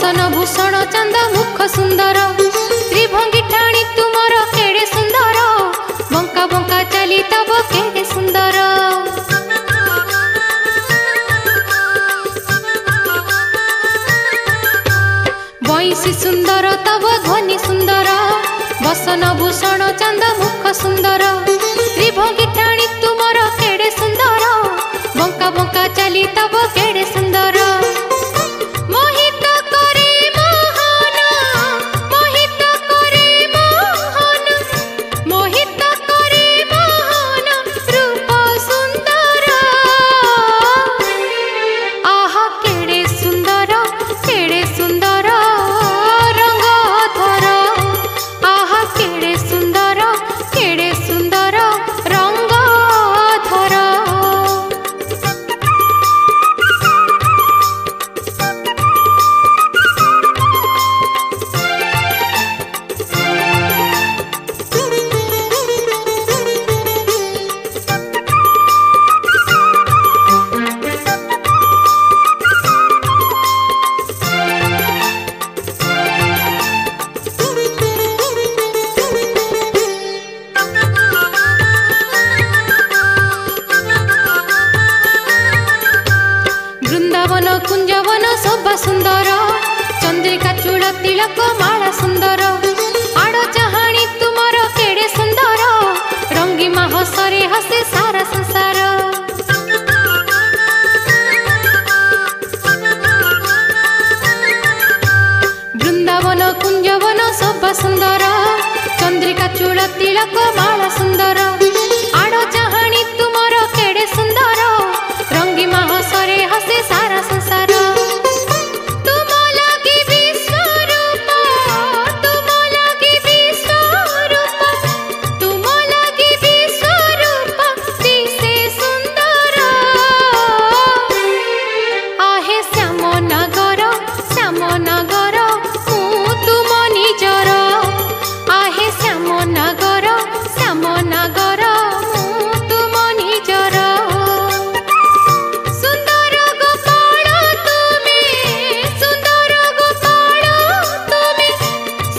बसन भूषण चंद मुख सुंदर त्रिभंगी ठाणी तुमर केड़े सुंदर बंका बंका चली तब केड़े सुंदर बंशी सुंदर तब ध्वनि सुंदर बसन भूषण चंद मुख सुंदर त्रिभंगी ठाणी तुमर केड़े सुंदर बंका बंका चली तब केड़े सुंदर मोहित करे मोहन मोहित करे मोहन मोहित करे मोहन रूप सुंदर आहा केड़े सुंदर रंग धर आहा केड़े सुंदर रंग धर वृंदावन कुंजवन शोभा सुंदर चंद्रिका चूड़ तिलक माला सुंदर आड़ चाहाणी तुमर केड़े सुंदर रंगी हसरे हसे सारा संसार वृंदावन कुंजवन शोभा सुंदर चंद्रिका चूड़ तिलक माला सुंदर आड़ चाहाणी तुमर केड़े सुंदर रंगी हसरे हसे सारा संसार तुम लागी विश्वरूप तुम लागी विश्वरूप तुम लागी विश्वरूप दिसे सुंदर आहे श्याम नगर मु तुम निजर आहे श्याम नगर मु तुम निजर सुंदर गोपाल तुम्हें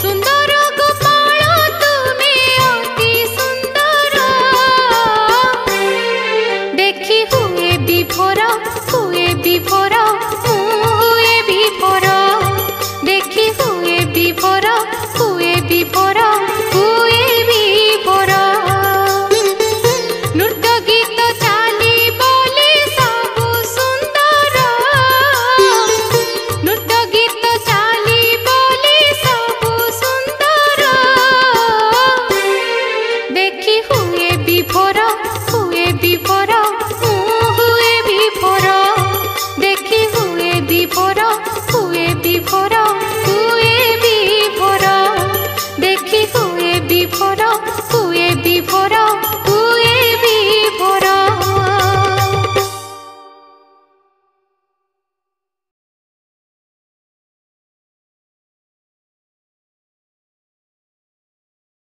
सुंदर गोपाल तुम्हें अति सुंदर देखी हुए विभोर